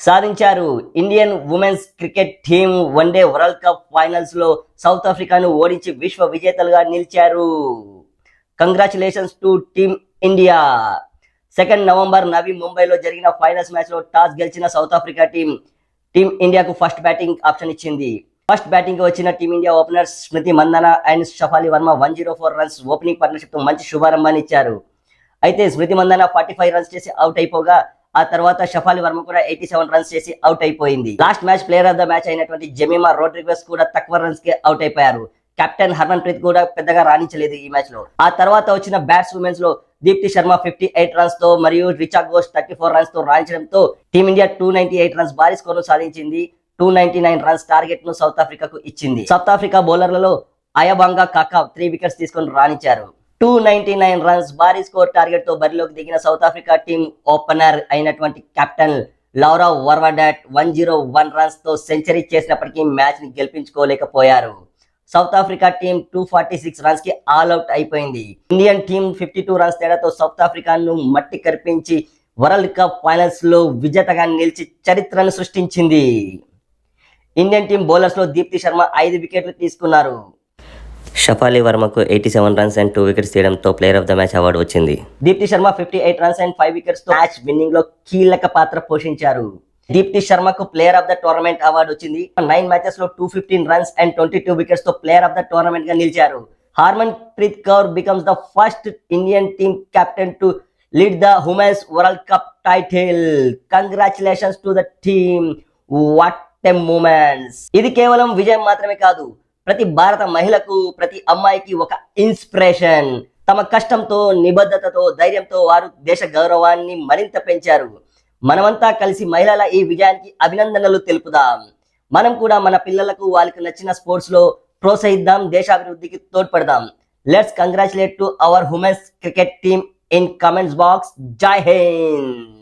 సాధించారు. Indian women's cricket team one day world cup finals లో South ఆఫ్రికాను ఓడించి విశ్వ విజేతలుగా నిలిచారు. Congratulations to team India. 2 November Navi ముంబైలో జరిగిన ఫైనల్స్ మ్యాచ్ లో టాస్ గెలిచిన సౌత్ ఆఫ్రికా టీం ఇండియాకు ఫస్ట్ బ్యాటింగ్ ఆప్షన్ ఇచ్చింది. ఫస్ట్ బ్యాటింగ్ వచ్చిన team India openers Smriti Mandhana and Shafali Verma 104 runs opening partnership తో మంచి శుభారంభాన్ని ఇచ్చారు. అయితే స్మృతి మందన 45 రన్స్ చేసి అవుట్ అయిపోగా ఆ తర్వాత షఫాలి వర్మ కూడా 87 రన్స్ చేసి అవుట్ అయిపోయింది. Last match player of the match అయినటువంటి జెమిమా రోడ్రిగస్ కూడా తక్కువ రన్స్ కే అవుట్ అయిపోయారు. కెప్టెన్ హర్మన్ ప్రీత్ కూడా పెద్దగా రాణించలేదు ఈ మ్యాచ్ లో. ఆ తర్వాత వచ్చిన బ్యాట్స్ ఉమెన్స్ లో దీప్తి శర్మ 58 రన్స్ తో మరియు రిచా ఘోష్ 34 రన్స్ తో రాణించడంతో టీమిండియా 298 రన్స్ భారీ స్కోర్ ను సాధించింది. 299 రన్స్ టార్గెట్ ను సౌత్ ఆఫ్రికాకు ఇచ్చింది. సౌత్ ఆఫ్రికా బౌలర్లలో అయబాంగా కాకా 3 వికెట్స్ తీసుకొని రాణించారు. 299 రన్స్ భారీ స్కోర్ టార్గెట్ తో బరిలోకి దిగిన సౌత్ ఆఫ్రికా టీం ఓపెనర్ అయినటువంటి కెప్టెన్ లౌరా వర్వాడాట్ 101 రన్స్ తో సెంచరీ చేసినప్పటికీ మ్యాచ్ ని గెలిపించుకోలేకపోయారు. సౌత్ ఆఫ్రికా టీం 246 రన్స్ కి ఆల్ అవుట్ అయిపోయింది. ఇండియన్ టీం 52 రన్స్ తేడాతో సౌత్ ఆఫ్రికాను మట్టి కరిపించి వరల్డ్ కప్ ఫైనల్స్ లో విజేతగా నిలిచి చరిత్రను సృష్టించింది. ఇండియన్ టీం బౌలర్స్ లో దీప్తి శర్మ 5 వికెట్లు తీసుకున్నారు. షఫాలి వర్మకు 87 రన్స్ అండ్ 2 వికెట్స్ తీయడంతో player of the match award వచ్చింది. Deepti Sharma 58 runs and 5 wickets తో మ్యాచ్ విన్నింగ్ లో కీలక పాత్ర పోషించారు. దీప్తి శర్మకు player of the tournament award వచ్చింది. 9 మ్యాచెస్ లో 215 రన్స్ అండ్ 22 వికెట్స్ తో ప్లేయర్ ఆఫ్ ద టోర్నమెంట్ గా నిలిచారు. Harmanpreet Kaur becomes the first Indian team captain to lead the women's world cup title. Congratulations to the team. What a moments. ఇది కేవలం విజయం మాత్రమే కాదు, ప్రతి భారత మహిళకు, ప్రతి అమ్మాయికి ఒక ఇన్స్పిరేషన్. తమ కష్టంతో, నిబద్ధతతో, ధైర్యంతో వారు దేశ గౌరవాన్ని మరింత పెంచారు. మనమంతా కలిసి మహిళల ఈ విజయానికి అభినందనలు తెలుపుదాం. మనం కూడా మన పిల్లలకు వాళ్ళకి నచ్చిన స్పోర్ట్స్ లో ప్రోత్సహిద్దాం, దేశాభివృద్ధికి తోడ్పడదాం. Let's congratulate to our women's cricket team in comments box. జై హింద్.